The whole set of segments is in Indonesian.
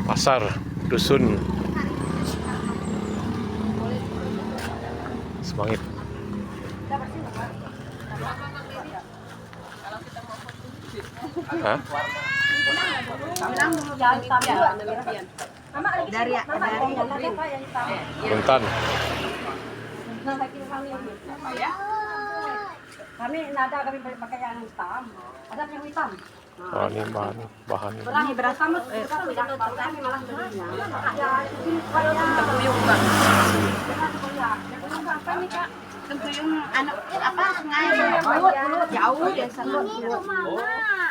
Pasar dusun Semangit. Hah? Dari Buntan. Kami nada kami pakai yang hitam. Ada yang hitam. Oh, ini bahan. Ini beras sama kami malah belinya. Tempuyung Mbak. Apa nih Kak? Tempuyung anak apa sungai jauh dia sama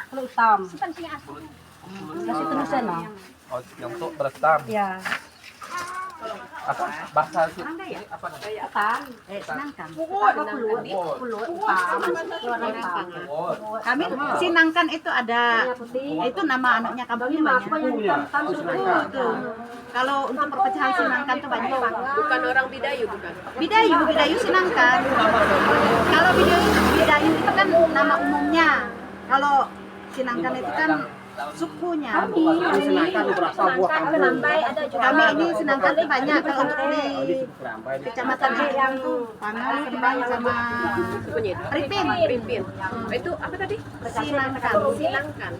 Kalau hitam. Kasih terusan lah. Oh, yang untuk beras hitam. Ya. Apa? Bahasa sini apa namanya? Hitam. Sinangkan. Pulut hitam. Warna hitam. Oh, Kami Sinangkan itu ada itu nama anaknya kampungnya banyak. Hitam Suku tuh. Kalau untuk perpecahan Sinangkan tuh banyak Pak. Bukan orang Bidayu, bukan? Bidayu Sinangkan. Kalau Bidayu itu kan nama umumnya. Kalau Sinangkan itu kan sukunya. Lambai ada juga. Kami ini Sinangkan tuh banyak kalau untuk di kecamatan yang Pangal, Kembang sama Sukunya itu? Ripin. Ripin. Itu apa tadi? Sinangkan. Sinangkan.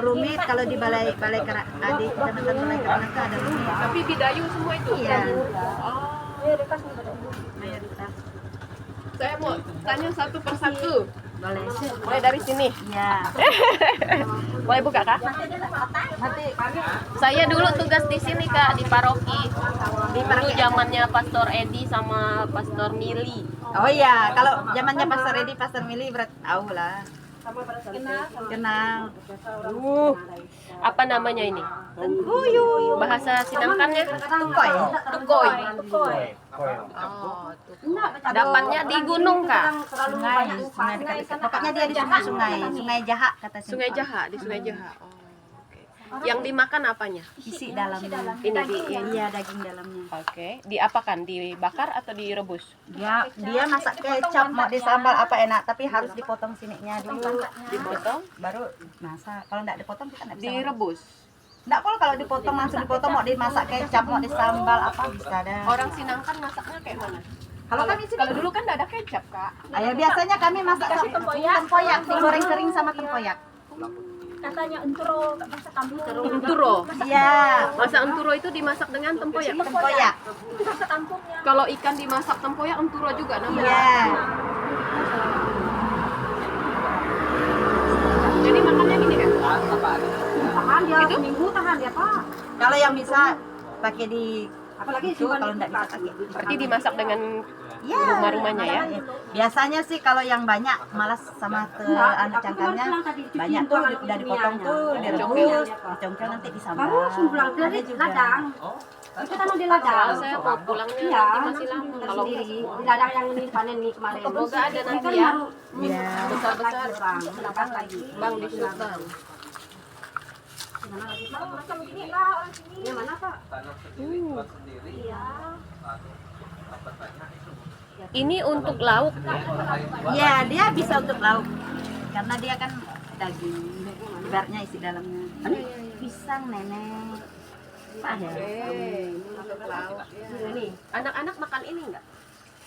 Rumit kalau di balai di kecamatan Balai Keranaka ada rumit. Tapi Bidayu semua itu? Iya. Mayoritas. Saya mau tanya satu persatu. Boleh. Mulai dari sini. Ya. Boleh buka, Kak? Saya dulu tugas di sini, Kak, di paroki. Dulu zamannya Pastor Edi sama Pastor Mili. Oh iya, kalau zamannya Pastor Edi, Pastor Mili berat tahu lah. Kenal. Apa namanya ini? Tengkuyu. Bahasa Sinangkannya? Tengkoy. Tukoy. koi. Oh, dapatnya di gunung, Kak? Sungai dekat-dekat. Pokoknya dia di sungai Jaha kata sini. Sungai Jaha, di Sungai Jaha. Oh, oke. Yang dimakan apanya? Isi dalamnya. Ini di Iya, daging dalamnya. Oke, diapakan? Dibakar atau direbus? Dia masak kecap mau disambal apa enak, tapi harus dipotong sininya dulu. Dipotong, Baru masak. Kalau enggak dipotong kita enggak bisa. direbus. Enggak kalau dipotong langsung dipotong mau dimasak kecap mau disambal apa bisa ada. Orang Sinangkan masaknya kayak mana? Kalau kami sini Kalau dulu kan enggak ada kecap, Kak. Ayo biasanya kami masak tempoyak, digoreng kering sama tempoyak. Katanya enturo bahasa kampung. Enturo. Iya, Masa enturo itu dimasak dengan tempoyak. tempoyak. Itu bahasa kampungnya. Kalau ikan dimasak tempoyak enturo juga namanya. Iya. Jadi makannya gini kan? Tahan dia seminggu tahan dia Pak. Kalau yang bisa pakai di Apalagi itu kalau enggak bisa pakai. Berarti dimasak dengan Ya, rumah-rumahnya ya? biasanya sih kalau yang banyak malas sama anak cangkangnya banyak tuh udah dipotong tuh direbus, dicongkel nanti disambal. Baru pulang dari Ada juga. ladang. Itu tanam di ladang. Kalau saya mau pulangnya Iya, nanti masih lama. Kalau sendiri di ladang yang ini panen nih kemarin. semoga ada Ini nanti kan ya. baru Iya. Besar-besar. Bang, menambah lagi. Bang di Subang. Macam begini lah orang sini. Yang mana Pak? Tanam sendiri, buat sendiri. Iya. Ini untuk lauk. Iya, dia bisa untuk lauk. Karena dia kan daging. Ibaratnya isi dalamnya. Pisang nenek. Pak ya. Ini untuk lauk. Ini. Anak-anak makan ini enggak?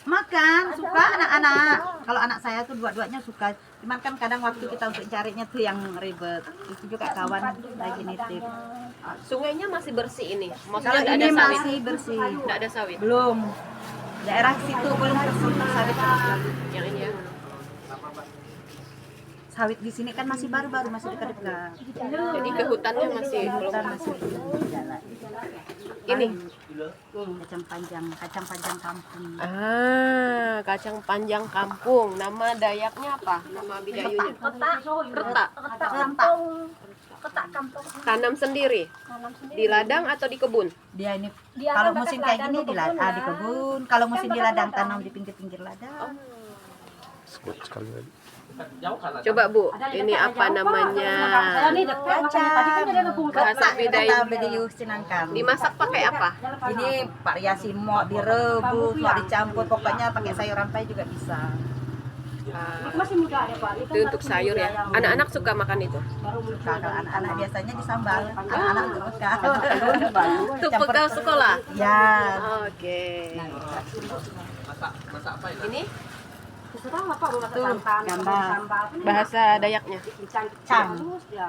Makan, suka anak-anak. Kalau anak saya tuh dua-duanya suka. Cuman kan kadang waktu kita untuk carinya tuh yang ribet. Itu juga kawan lagi nitip. Sungainya masih bersih ini. Kalau Maksudnya enggak ini ada sawit. masih bersih. Enggak ada sawit. Belum. Daerah situ belum tersentuh sawit. Yang ini ya. Sawit di sini kan masih baru-baru, masih dekat-dekat. Jadi ke hutannya masih belum. Hutan masih jalan. Ini. Kacang panjang kampung. Ah, kacang panjang kampung. Nama Dayaknya apa? Nama Bidayunya? Retak. Ketak kampung. Tanam sendiri. Di ladang atau di kebun? Dia ini Dia kalau kan musim pakai kayak ladang gini ke di kebun, di kebun, kalau musim di ladang tanam di pinggir-pinggir ladang. Sebut sekali lagi. Coba Bu, ini apa namanya? Saya nih dekat makanya tadi kan dia ngepung Bahasa Bidayu. Kata Bidayu Sinangkan. Dimasak pakai apa? Ini variasi mau direbus, mau dicampur, pokoknya pakai sayur rampai juga bisa. Masih muda ada Pak. Itu untuk sayur ya. Anak-anak suka makan itu. Kalau anak-anak biasanya disambal, anak-anak suka. Untuk bekal sekolah. Ya. Oke. Masak apa ini? Ini Terserah lah Pak, mau masak Tuh, santan, gambar. sambal. Apa nih? bahasa Dayaknya. Cang. Terus ya.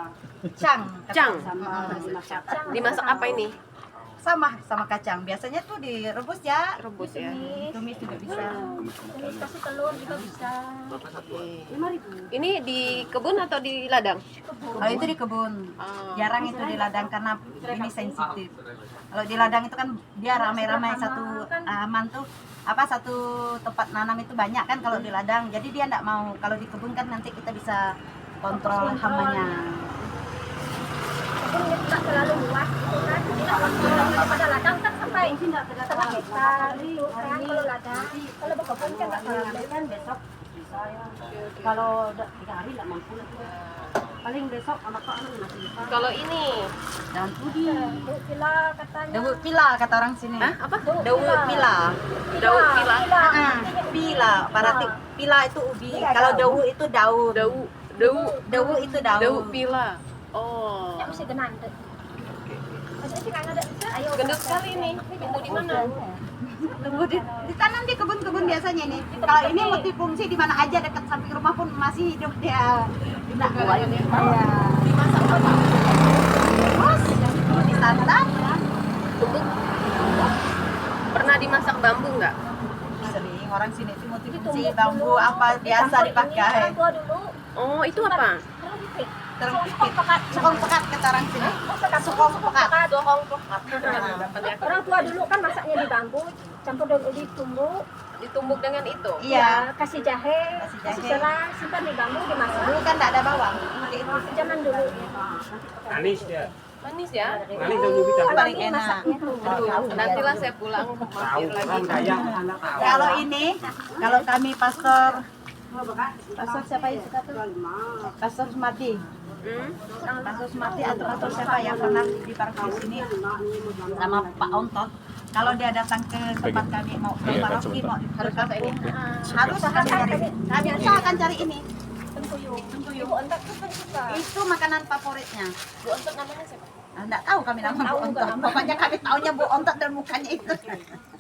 Cang. Cang. Sama dimasak. Dimasak apa ini? Sama kacang. Biasanya tuh direbus ya. Rebus ya. Tumis juga bisa. Tumis kasih telur juga bisa. Oke. 5.000. Ini di kebun atau di ladang? Kalau itu di kebun. Jarang itu di ladang karena ini sensitif. Kalau di ladang itu kan dia ramai-ramai satu aman tuh satu tempat nanam itu banyak kan kalau di ladang. Jadi dia enggak mau. Kalau di kebun kan nanti kita bisa kontrol hamanya. Tidak terlalu luas, kan? Kalau pada ladang kan sampai setengah hektar itu kan kalau ladang. Kalau berkebun kan nggak terlalu kan besok bisa ya. Kalau 3 hari nggak mampu lah. Paling besok sama kak masih bisa. Kalau ini, Daun pudi. Daun pila katanya. Daun pila kata orang sini. hah? Apa? Daun pila. Daun pila. Pila. Berarti pila itu ubi. Kalau daun itu daun. Daun itu daun. Daun pila. Oh. Ya mesti genan. Ayo. Gendut sekali ini. Tumbuh di mana? Tumbuh ditanam di kebun-kebun biasanya nih. Kalau ini multifungsi di mana aja dekat samping rumah pun masih hidup dia. Tidak kuat. Iya. Dimasak apa? Terus disantan. Tumbuk. Pernah dimasak bambu nggak? Sering orang sini itu multifungsi bambu apa biasa dipakai. Tua dulu. Oh, itu apa? Terus sukong pekat kata orang sini. Sukong pekat. Orang tua dulu kan masaknya di bambu, campur daun ubi tumbuk, Ditumbuk dengan itu. Iya. kasih jahe, Kasih kasih jahe. serai, simpan di bambu dimasak. Dulu kan tidak ada bawang. Pakai itu. Zaman dulu. Manis dia. Manis ya? Manis daun ubi tak. Paling enak. Nantilah saya pulang mampir lagi. Orang kaya. Kalau ini, kalau kami pastor siapa yang suka tuh? Pastor Sumati. Pastor Sumati atau pastor siapa yang pernah di paroki sini sama Pak Ontot. Kalau dia datang ke tempat kami mau ke Iya, kan paroki sebentar. mau harus apa ini? Harus akan cari. Kami akan cari ini. Ibu entak tuh kan suka. Itu makanan favoritnya. Bu Ontot namanya siapa? Enggak tahu kami nama Bu Ontot. Pokoknya kami taunya Bu Ontot dan mukanya itu.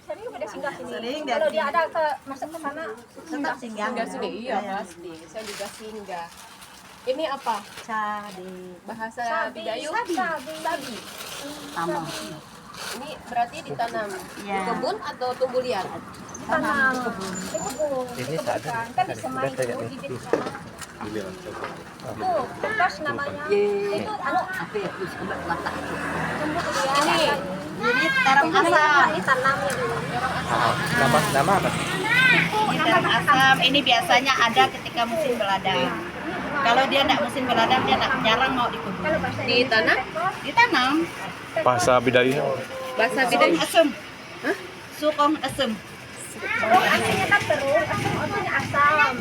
Sering udah singgah sini. Sering dia Kalau dia sini. ada ke masuk ke sana, Tetap singgah. Singgah sini, iya pasti. Saya juga singgah. Ini apa? Cadi. Bahasa sabi, Bidayu? sabi. Sama. Ini berarti ditanam di Iya. kebun atau tumbuh liar? Tanam di kebun. Ini sadar. Kan disemai dulu bibit sana. Itu tos namanya. Itu anu Ini Ini terong asam. ini tanamnya dulu. Nama apa? Ini terong asam. Ini biasanya ada ketika musim beladang. Kalau dia tidak musim beladang, dia jarang mau di kebun. Kalau bahasa ditanam? Ditanam. Bahasa Bidayunya. Bahasa Sukong Bidayu? asem. Sukong asem. Oh, aslinya kan terus, artinya asam.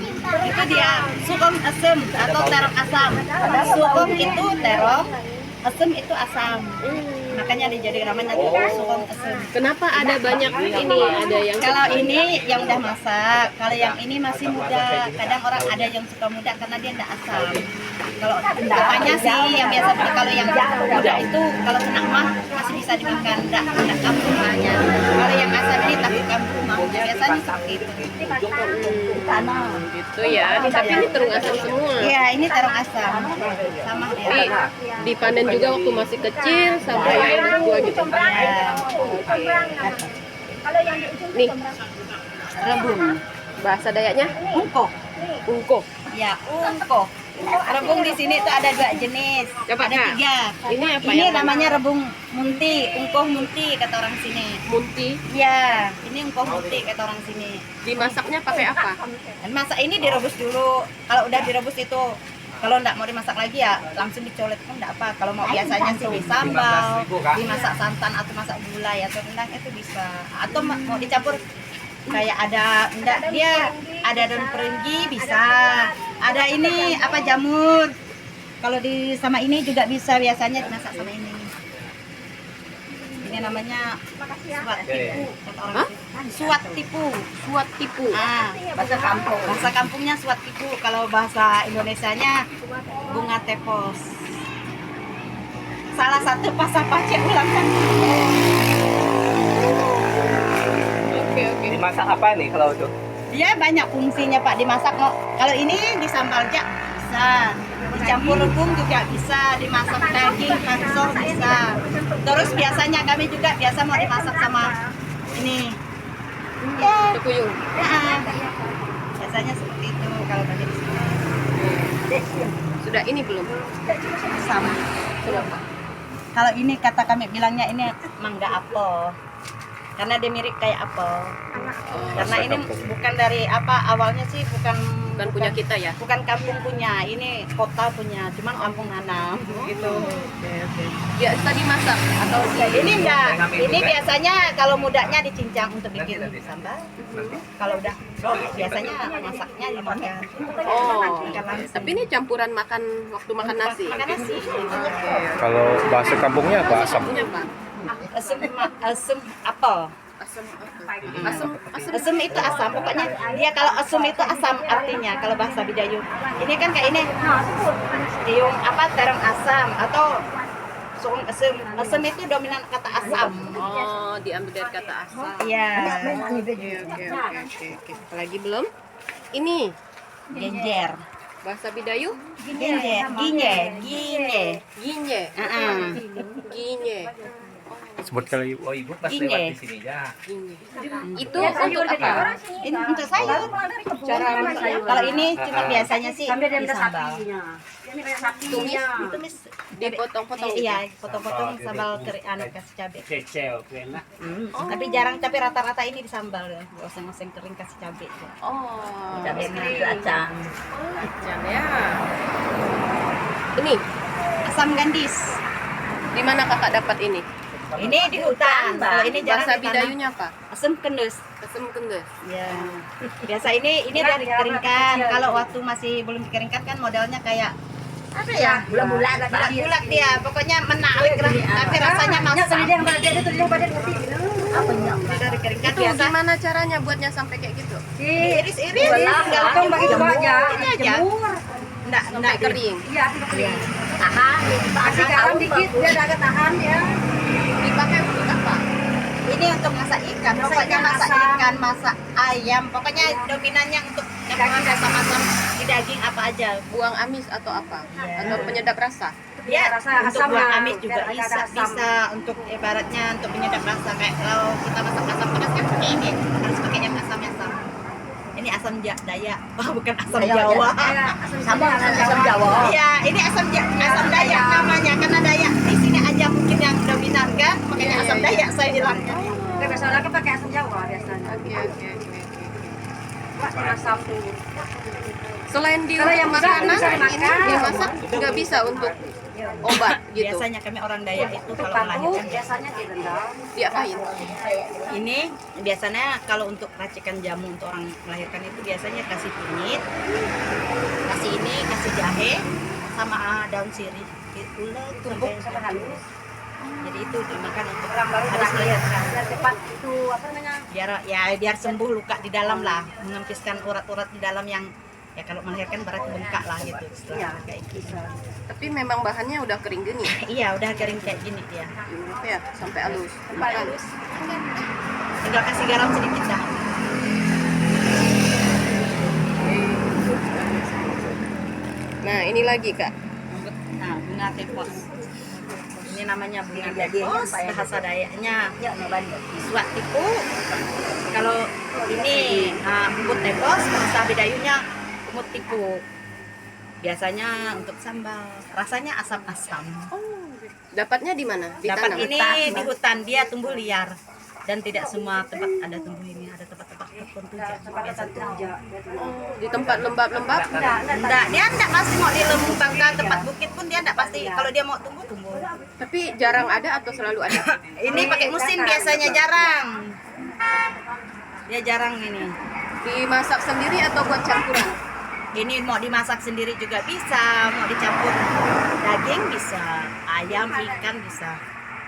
Itu dia sukong asem atau terong asam. Sukong itu terong, asem itu asam. Makanya dijadi namanya sukong asem. Kenapa ada banyak ini? Ada yang Kalau ini yang udah masak, kalau yang ini masih muda. Kadang orang ada yang suka muda karena dia tidak asam. Kalau katanya sih yang biasa beli kalau yang muda itu kalau kena mah masih bisa dimakan, tidak kambuh mahnya. Kalau yang asam ini takut kambuh mah. Biasanya seperti itu. Tanam. gitu ya. Tapi ini terung asam semua. Iya, ini terong asam. Sama Di, dia. dipanen juga waktu masih kecil sampai tua gitu. Ya, Kalau yang di ujung Nih, rebung. bahasa Dayaknya Ungkoh. ungko. Ya, ungkoh. Rebung di sini tuh ada 2 jenis. Coba, Ada Kak. 3. Ini apa Ini yang namanya rebung munti, ungkoh munti kata orang sini. munti? Iya, ini ungkoh munti kata orang sini. Dimasaknya pakai apa? Dan masak ini direbus dulu. Kalau udah direbus itu, kalau enggak mau dimasak lagi ya langsung dicolet pun enggak apa. Kalau mau biasanya sih disambal, dimasak santan atau masak gulai atau rendang itu bisa. Atau mau dicampur kayak ada enggak dia ada daun perenggi bisa. Ada ini apa jamur. Kalau di sama ini juga bisa biasanya dimasak sama ini. Ini Ini namanya suat tipu. Kata orang Hah? sini. Suat tipu. Suat tipu. Bahasa kampung. Bahasa kampungnya suat tipu. Kalau bahasa Indonesianya bunga tepos. Salah satu pasang pace ulang kan. Oke. Dimasak apa nih kalau itu? Dia banyak fungsinya Pak, dimasak. Kalau ini disambal jak bisa, dicampur rebung juga bisa, dimasak daging, bakso bisa. Terus biasanya kami juga biasa mau dimasak sama ini. Ya, Tekuyung. ya. Biasanya seperti itu kalau kami di sini. Sudah ini belum? Sama. Sudah Pak. Kalau ini kata kami bilangnya ini mangga apel. Karena dia mirip kayak apel. Karena ini bukan dari apa awalnya sih bukan Bukan punya kita ya? bukan kampung punya, ini kota punya, cuman kampung nanam gitu. Biasa dimasak atau Ini enggak, ini biasanya kalau mudanya dicincang untuk bikin sambal. Kalau udah biasanya masaknya dimakan. Oh. Makan langsung. Tapi ini campuran makan waktu makan nasi. Makan nasi. Kalau bahasa kampungnya apa? Asam. Punya Pak. Asem apel. Asam asam. Asem itu asam, pokoknya dia kalau asem itu asam artinya kalau bahasa Bidayu. Ini kan kayak ini, yung apa terong asam atau suung asem. Asem itu dominan kata asam. Oh, diambil dari kata asam. Iya. Oke. Lagi belum? Ini Genjer. bahasa Bidayu Genjer. Ginye. Gine. ginye. Ginye. Sebut kali. Oh ibu pas Gini. lewat di sini ya. Ginye. Itu untuk apa? Ini untuk sayur. Cara masak. Kalau ini cuma biasanya sih disambal. Tumis Itu mis dipotong-potong. iya, potong-potong sambal anu kasih cabai. Cecel, enak. Tapi jarang, tapi rata-rata ini disambal ya. Oseng-oseng kering kasih cabai. Oh. Cabai merah acang. Macam ya. Ini Asam gandis. di mana kakak dapat ini? Ini di hutan. Kalau ini jarang Bahasa di tanah. Bidayunya apa? Asam kendus. Asam kendes. Ya. Biasa ini udah dikeringkan. Kalau waktu masih belum dikeringkan kan modelnya kayak apa ya? Bulat-bulat dia. Pokoknya menarik lah. Tapi rasanya masam. Sudah dikeringkan Itu biasa. gimana caranya buatnya sampai kayak gitu? Iris-iris. Tinggal jemur. Ini aja. Enggak Sampai kering. Kasih garam dikit biar agak tahan ya. Dipakai untuk apa? Ini untuk masak ikan, pokoknya masak ikan, masak ayam, pokoknya dominannya untuk campuran rasa-rasa di daging apa aja. Buang amis atau apa? Atau penyedap rasa? Ya, Rasa untuk asam buat ya, amis juga biar bisa, agak asam. bisa untuk ibaratnya untuk penyedap rasa kayak kalau kita masak asam pedas kan pakai ini, harus pakai yang asam. Ini asam Dayak, oh bukan asam Jawa. Asam Jawa. Iya, ini asam Dayak namanya karena Dayak di sini aja mungkin yang dominan kan, makanya asam Dayak saya bilangnya. Biasanya kan pakai asam Jawa biasanya. Oke. Buat asam tuh. Selain di Kalau yang makanan, bisa ini dimakan. dimasak nggak bisa untuk obat gitu. Biasanya kami orang Dayak itu kalau Batu melahirkan biasanya direndam. Diapain? ini biasanya kalau untuk racikan jamu untuk orang melahirkan itu biasanya kasih kunyit, kasih ini, kasih jahe sama daun sirih, ulet Tumbuk sampai sampai halus. jadi itu dimakan untuk Orang baru habis melahirkan. biar cepat itu apa namanya? Biar sembuh luka di dalam lah, mengempiskan urat-urat di dalam yang ya kalau melahirkan berarti bengkak lah gitu setelah kayak gitu. Tapi memang bahannya udah kering gini. Iya udah kering kayak gini dia. Gimana ya? Sampai halus. Makan. Tinggal kasih garam sedikit dah. Nah, ini lagi Kak. Nah, bunga tepos. Ini namanya bunga tepos, bahasa Dayaknya suat tipu. Kalau ini umut tepos, bahasa Bidayunya umut tipu. Biasanya untuk sambal, rasanya asam-asam. Dapatnya di mana? Di Dapat tanah. ini di hutan, dia tumbuh liar. Dan tidak semua tempat ada tumbuh ini, ada tempat-tempat tertentu biasa tumbuh. Di tempat lembab-lembab. Enggak, dia enggak pasti mau di lembung bangka tempat bukit pun dia enggak pasti. Kalau dia mau tumbuh. Tapi jarang ada atau selalu ada? Ini pakai musim biasanya jarang. Dia jarang ini. Dimasak sendiri atau buat campuran? Ini mau dimasak sendiri juga bisa, mau dicampur daging bisa, ayam, ikan bisa.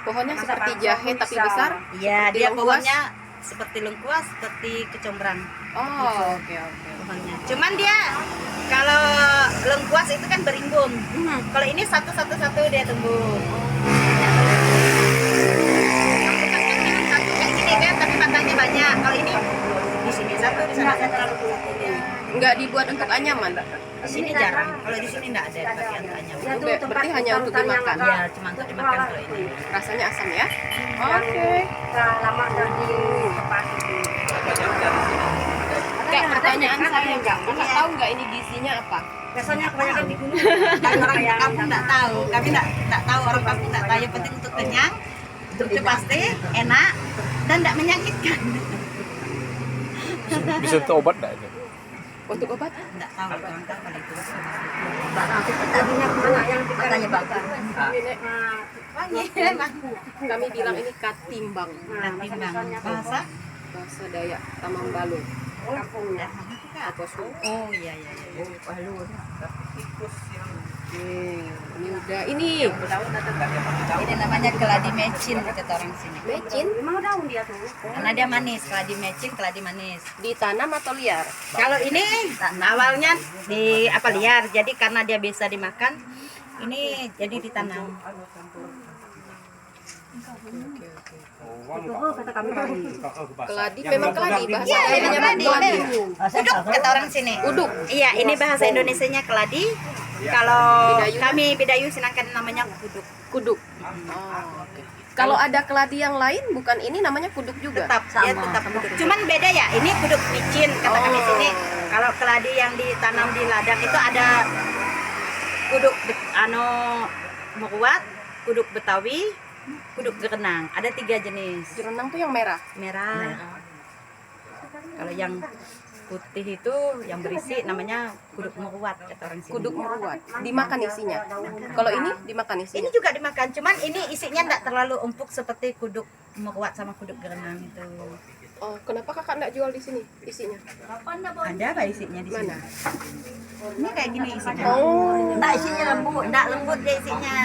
Pohonnya seperti jahe tapi besar. Iya, Seperti dia lengkuas? pohonnya seperti lengkuas, seperti kecombrang Oh, oke oke. pohonnya. Cuman dia kalau lengkuas itu kan berimbun. Kalau ini satu dia tumbuh. Satu kayak gini kan, tapi batangnya banyak. Kalau ini di sini satu, di sana satu dia. Nggak dibuat untuk anyaman. Di sini jarang. Kalau di sini enggak ada di bagian tanya. Berarti hanya untuk dimakan. Ya, cuma untuk dimakan kalau ini. Rasanya asam ya? Oke. lama dari lepas itu. Kak, pertanyaan saya Kak, Kakak tahu nggak ini gizinya apa? Biasanya kebanyakan di gunung. Kami orang kampung enggak tahu. Kami enggak tahu, orang kampung enggak tahu. Yang penting untuk kenyang, itu pasti enak dan enggak menyakitkan. Bisa untuk obat nggak itu? Untuk obat? Enggak tahu orang tahu kalau itu. Tadinya kemana yang Katanya bagus. Wangi memang. Kami bilang ini katimbang. Timbang bahasa Bahasa Dayak, Tamambalu. kampung ya. Atau Sunda. Oh iya. Ini udah, ini Ini namanya keladi mecin kata orang sini. mecin Memang daun dia tuh. Karena dia manis, keladi mecin, keladi manis. ditanam atau liar? Kalau ini awalnya di apa liar, jadi karena dia bisa dimakan, ini jadi ditanam. Oh, kata kami tadi. Keladi, memang keladi, bahasa Iya, Dayaknya keladi. keladi. Uduk kata orang sini. Uduk. Iya, ini bahasa Indonesianya keladi. Kalau Bidayu. kami bidayu sedangkan namanya kuduk. Kuduk. Oke. Kalau ada keladi yang lain, bukan ini namanya kuduk juga? Tetap dia tetap kuduk. Cuman beda ya. Ini kuduk micin kata kami sini. Kalau keladi yang ditanam di ladang itu ada kuduk meruat, kuduk Betawi, kuduk gerenang. Ada 3 jenis. Jerenang tuh yang merah. Merah. Kalau yang putih itu yang berisi namanya kuduk meruat kata orang sini. Kuduk meruat. Dimakan isinya. Kalau ini dimakan Ini isinya. juga dimakan, cuman ini isinya enggak terlalu empuk seperti kuduk meruat sama kuduk gerenang itu. Oh, kenapa kakak nggak jual di sini isinya? Ada apa isinya di sini? Mana? Ini kayak gini isinya. Oh. Enggak isinya lembut, enggak lembut dia isinya.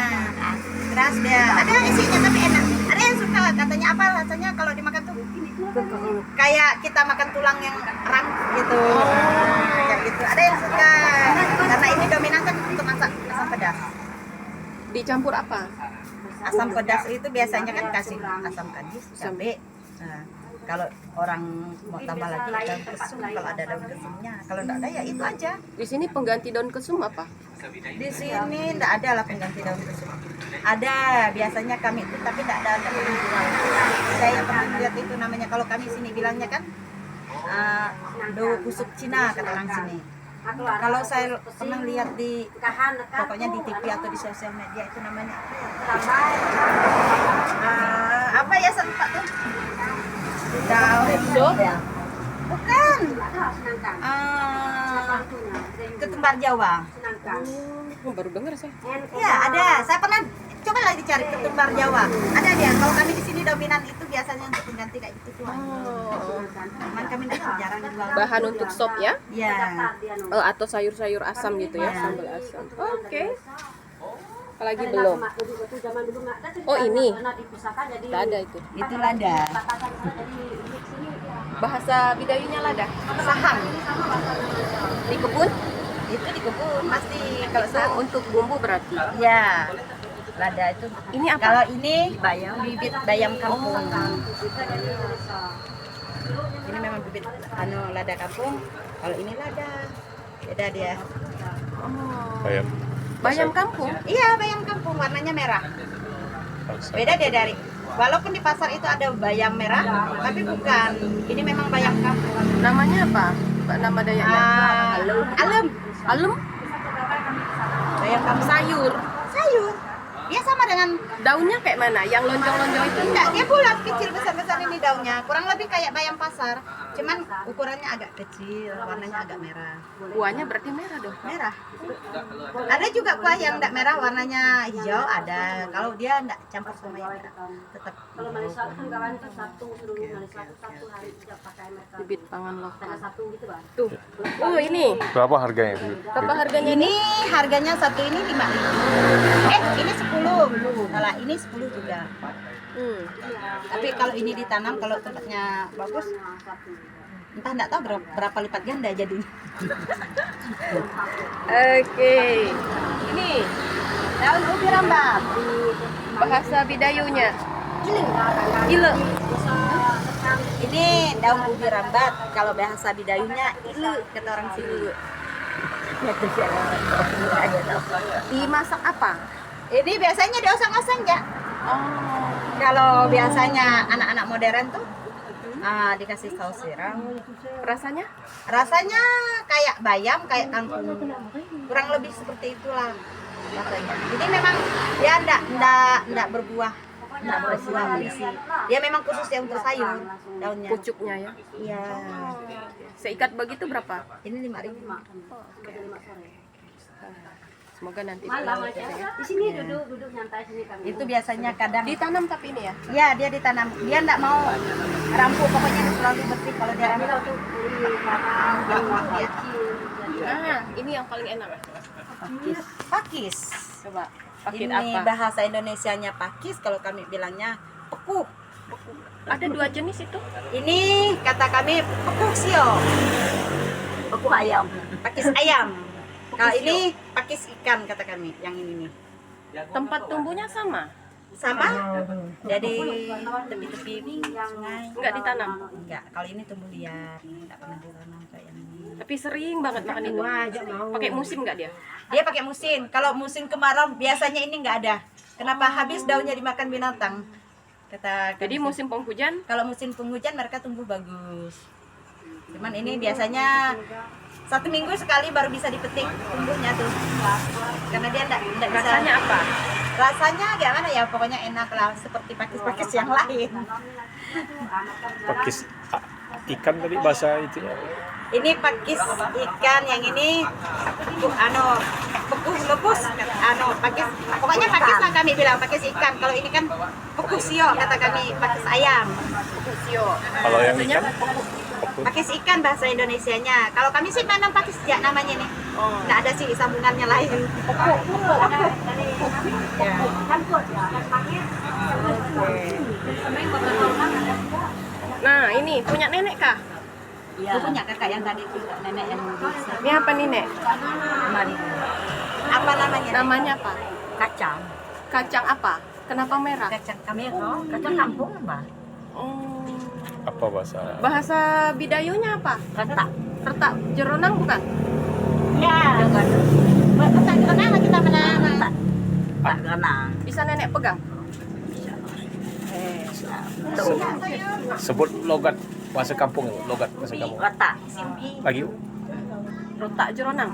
Keras dia. Ada isinya tapi enak. Ada yang suka katanya apa rasanya kalau dimakan tuh kayak kita makan tulang yang rank gitu. Kayak gitu. Ada yang suka. Karena ini dominan kan untuk masak asam pedas. Dicampur apa? Asam pedas itu biasanya kan kasih asam kadis, cabai. Nah, kalau orang mau tambah lagi daun kesum, kalau ada daun kesumnya. Kalau enggak ada ya itu aja. Di sini pengganti daun kesum apa? Di sini enggak ada lah pengganti daun kesum. Ada biasanya kami itu tapi enggak ada pernah jual. Saya pernah lihat itu namanya kalau kami sini bilangnya kan daun kusuk Cina kata orang sini. Kalau saya pernah lihat di pokoknya di TV atau di sosial media itu namanya apa ya sempat tuh daun bukan ketumbar Jawa. Oh, baru dengar saya. Ya ada, saya pernah coba lagi dicari ketumbar Jawa. Ada dia. Kalau kami di sini dominan itu biasanya untuk pengganti kayak gitu tuh. Cuman kami jarang jual. Bahan untuk sop ya? Ya. Oh, atau sayur-sayur asam gitu ya, sambal asam. Oke. Apalagi belum. Oh, ini. Lada itu. Itu lada. Bahasa Bidayunya lada. Sahang. Di kebun? Itu di kebun pasti kalau Itu sahang. untuk bumbu berarti. Ya. Lada itu. Ini apa? Kalau ini bibit bayam kampung. Ini memang bibit lada kampung. Kalau ini lada. Beda dia. Bayam. Bayam kampung. Iya, bayam kampung warnanya merah. Beda dia dari walaupun di pasar itu ada bayam merah, tapi bukan. Ini memang bayam kampung. Namanya apa? Nama Dayaknya? Alem. Alum? Bayam kampung sayur. Sayur. Dia sama dengan Daunnya kayak mana? Yang lonjong-lonjong itu? enggak, dia bulat kecil besar-besar ini daunnya. Kurang lebih kayak bayam pasar. Cuman ukurannya agak kecil, warnanya agak merah. Kuahnya berarti merah dong. Merah. Ada juga kuah yang enggak merah, warnanya hijau ada. Kalau dia enggak campur sama yang merah, tetap Kalau Malaysia kan kawan itu satu dulu Malaysia satu hari tidak pakai mereka. Bibit pangan lokal. Satu gitu bang. Tuh. Oh, ini. Berapa harganya? Berapa harganya ini harganya satu ini 5.000. Ini 10. Salah, ini 10 juga. Tapi kalau ini ditanam, kalau tempatnya bagus, entah enggak tahu berapa lipat ganda jadinya. Oke. Ini Daun ubi rambat. bahasa Bidayunya. Ile. Ini daun ubi rambat. Kalau bahasa Bidayunya ile kata orang sini. Dimasak apa? Ini biasanya dioseng-oseng ya. Oh. Kalau biasanya anak-anak modern tuh dikasih saus tiram. Rasanya? Rasanya kayak bayam, kayak kangkung. Kurang lebih seperti itulah rasanya. Jadi memang dia enggak berbuah, enggak berbuah berisi. Dia memang khususnya untuk sayur daunnya. Pucuknya ya. Iya. Seikat begitu berapa? Ini 5.000. Semoga nanti Malam pulang aja. gitu ya. Di sini duduk nyantai sini kami. Itu biasanya kadang Ditanam tapi ini ya. ya dia ditanam. Dia enggak mau rampuk, pokoknya selalu bersih kalau dia rampuk. Ini yang paling enak. Pakis. Coba pakai Ini apa? bahasa Indonesianya pakis, kalau kami bilangnya pekuh. Ada 2 jenis itu. Ini kata kami pekuh sio. Pekuh ayam. Pakis ayam. Kalau ini pakis ikan kata kami, yang ini nih. Tempat tumbuhnya sama. Sama? Jadi tepi-tepi sungai. Enggak ditanam. Enggak, kalau ini tumbuh liar, enggak pernah ditanam kayak ini. Tapi sering banget makan itu. Pakai musim enggak dia? Dia pakai musim. Kalau musim kemarau biasanya ini enggak ada. Kenapa habis daunnya dimakan binatang? Kata Jadi musim penghujan kalau musim penghujan mereka tumbuh bagus. Cuman ini biasanya 1 minggu sekali baru bisa dipetik tumbuhnya tuh. Karena dia enggak bisa. rasanya apa? Rasanya gimana ya? Pokoknya enak lah seperti pakis-pakis yang lain. Pakis ikan tadi bahasa itu ya. Ini pakis ikan, yang ini pekuh lebus, pakis. Pokoknya pakis lah kami bilang, pakis ikan. Kalau ini kan pekuh sio kata kami, pakis ayam. Sio. Kalau yang ikan Pakis ikan bahasa Indonesianya. Kalau kami sih tanam pakis ya namanya nih. Nggak ada sih sambungannya lain. Pekuh. Ya. Nah, ini punya nenek kah? Itu punya kakak yang tadi itu, nenek yang bisa. Ini apa nih, Nek? Mari. Apa namanya? Namanya apa? Kacang. Kacang apa? Kenapa merah? Kacang kami kacang kampung Mbak. Oh. apa bahasa? Bahasa Bidayunya apa? Retak. Retak jeronang bukan? Ya. Retak kenapa kita menanam? Tak kenang. Bisa nenek pegang? Sebut logat bahasa kampung, logat bahasa kampung. Retak. Simpi. Lagi Retak jeronang.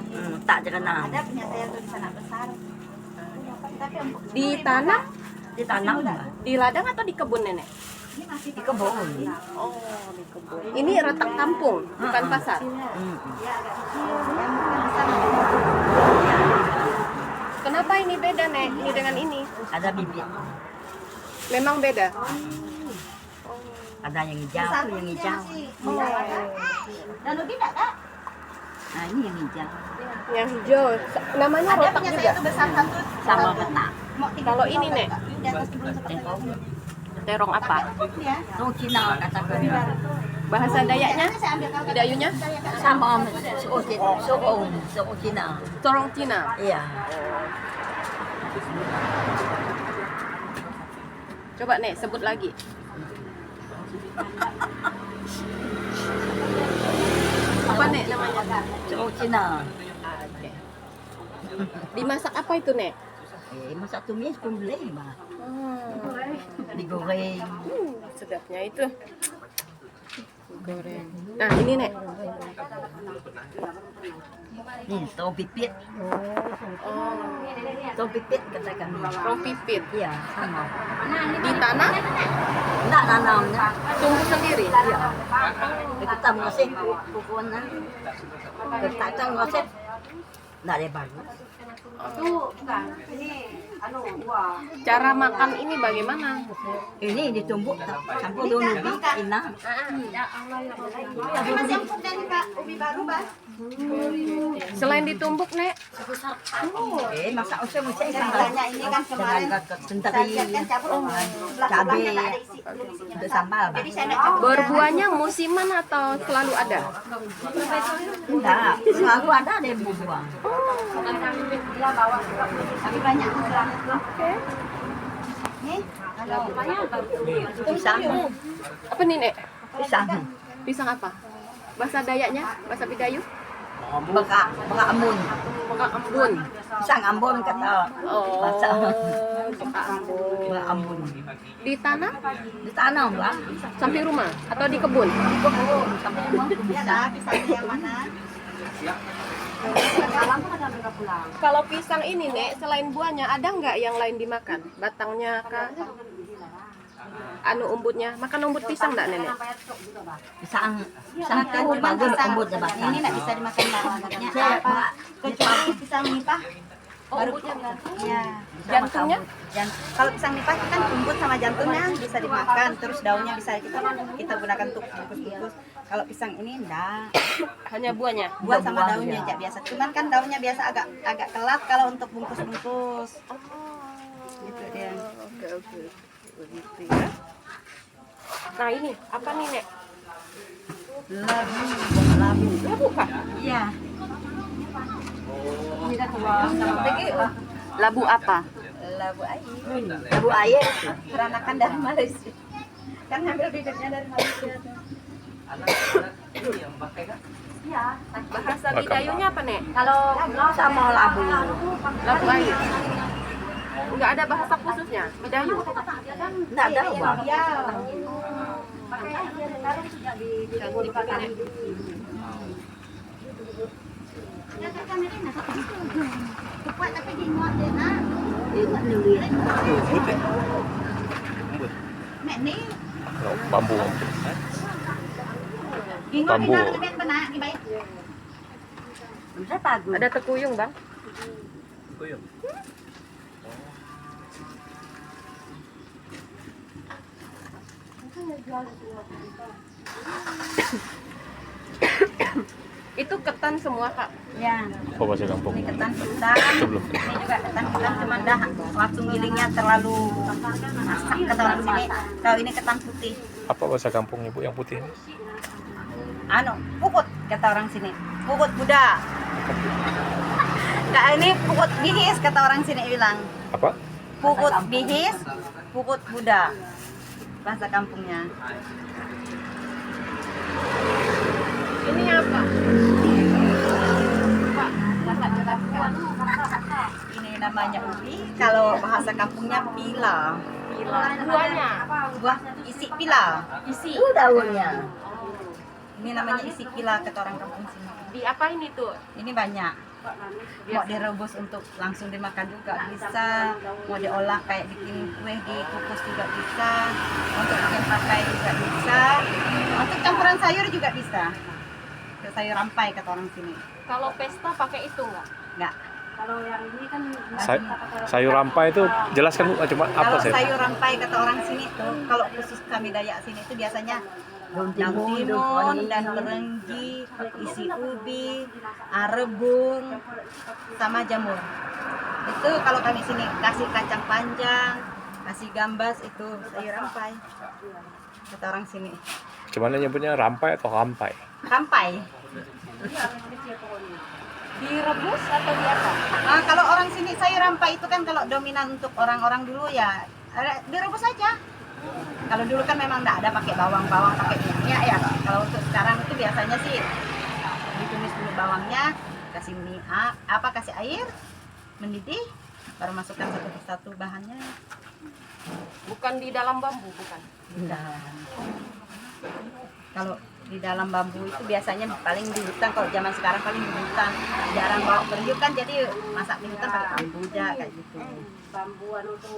Tak kenang. Ada punya saya tuh di sana besar. Tapi empuk. Ditanam Ditanam Mbak. di ladang atau di kebun nenek? Ini masih di kebun. Oh, di kebun. Ini retak kampung, bukan pasar. Kenapa ini beda, Nek? Ini dengan ini? Ada bibit. Memang beda. Ada yang hijau, yang hijau. Dan lebih enggak, Kak? Nah, ini yang hijau. Yang hijau, namanya Ada retak punya juga. saya itu besar satu sama retak. Kalau ini, Nek, Di atas kebun seperti itu. terong apa? Oh, Cina katakan. Bahasa Dayaknya? Bidayunya? Sama suku Cina. Terong Cina. Iya. Coba, Nek, sebut lagi. Apa, Nek, namanya? Suku Cina. Oke. Dimasak apa itu, Nek? Masak tumis kumbele, Mbak. Digoreng. Sedapnya itu. Goreng. Nah, ini, Nek. Nih, tahu pipit. Oh, Tahu pipit kata kami. terong pipit. Iya, sama. Ditanam, Enggak nanamnya. tumbuh sendiri. Iya. Kita ngasih pokoknya. Kita ngasih. Enggak ada bagus. Cara makan ini bagaimana? Ini ditumbuk campur dengan ubi, inang. Ya Allah ya Allah. Tapi masih empuk dari Pak, ubi baru, Pak. Selain ditumbuk, Nek, Masak usah mesti santannya ini kan kemarin saya lihat kan cabai ada isi untuk sambal. Jadi saya enggak campur. berbuahnya musiman atau selalu ada? Enggak, selalu ada deh buah. Tapi banyak Oke. nih. Kalau pisang, Apa nih, Nek? pisang, Pisang apa? Bahasa Dayaknya? Bahasa Bidayu? beka Ambon, Ambon. pisang Ambon kata Oh, bahasa suka Ambon. beka Ambon. Ditanam Ditanam lah, samping rumah atau di kebun? kebun sampai rumah bisa pisang yang mana? Kalau pisang ini, Nek, selain buahnya ada nggak yang lain dimakan? Batangnya kah? Anu umbutnya, makan umbut pisang nggak, Nenek? Pisang kan cuma Ambon ya bahasa. Ini nggak bisa dimakan bangetnya apa? Kecuali pisang nipah. Baru ya. Jantungnya? Kalau pisang nipah itu kan umbut sama jantungnya bisa dimakan, terus daunnya bisa kita gunakan untuk bungkus-bungkus. Kalau pisang ini enggak, Hanya buahnya. buat sama daunnya aja biasa. Cuman kan daunnya biasa agak kelat kalau untuk bungkus-bungkus. Gitu dia. Oke. Begitu ya. Nah ini apa nih, Nek? Labu. Labu kah? Iya. Ini kan Labu apa? labu air. Labu air peranakan dari Malaysia. Kan ngambil bibitnya dari Malaysia tuh. Ini yang pakai kan? Bahasa Bidayunya apa, Nek? Kalau sama labu. Labu air. Nggak ada bahasa khususnya, Bidayu. Enggak ada bang. Ya. Bambu. Bambu. Ada tekuyung, Bang. Itu ketan semua, Kak. Ya. Apa bahasa kampung? Ini ketan hitam. Itu belum. Ini juga ketan hitam cuman dah langsung gilingnya terlalu masak kata orang sini. Kalau ini ketan putih. Apa bahasa kampungnya, Bu, yang putih ini? Pukut kata orang sini. Pukut Buddha. Kak ini pukut bihis kata orang sini bilang. Apa? Pukut bihis, pukut Buddha. Bahasa kampungnya. Ini apa? Ini namanya ubi. Kalau bahasa kampungnya pila. Buahnya. Buah isi pila. Isi. Itu daunnya. Ini namanya isi pila kata orang kampung sini. Di apa ini tuh? Ini banyak. Mau direbus untuk langsung dimakan juga bisa. Mau diolah kayak bikin kue dikukus juga bisa. Untuk bikin pakai juga bisa. Untuk campuran sayur juga bisa. Sayur rampai kata orang sini. Kalau pesta pakai itu nggak? Enggak. Kalau yang ini kan Sayur rampai itu jelaskan, Bu, cuma apa Kalau saya? sayur rampai kata orang sini tuh, kalau khusus kami Dayak sini itu biasanya daun timun dan merenggi, isi ubi, rebung, sama jamur. Itu kalau kami sini kasih kacang panjang, kasih gambas, itu sayur rampai kata orang sini. Gimana nyebutnya, rampai atau rampai? Rampai. Direbus atau di apa? Nah, kalau orang sini sayur rampai itu kan kalau dominan untuk orang-orang dulu ya direbus aja. Kalau dulu kan memang nggak ada pakai bawang pakai minyak ya. Kalau untuk sekarang itu biasanya sih ditumis dulu bawangnya, kasih minyak, kasih air, mendidih, baru masukkan satu persatu bahannya. Bukan di dalam bambu, bukan? Kalau di dalam bambu itu biasanya paling di hutan. Kalau zaman sekarang paling di hutan, jarang bawa periuk kan, jadi masak di hutan pakai bambu aja kayak gitu. bambuan itu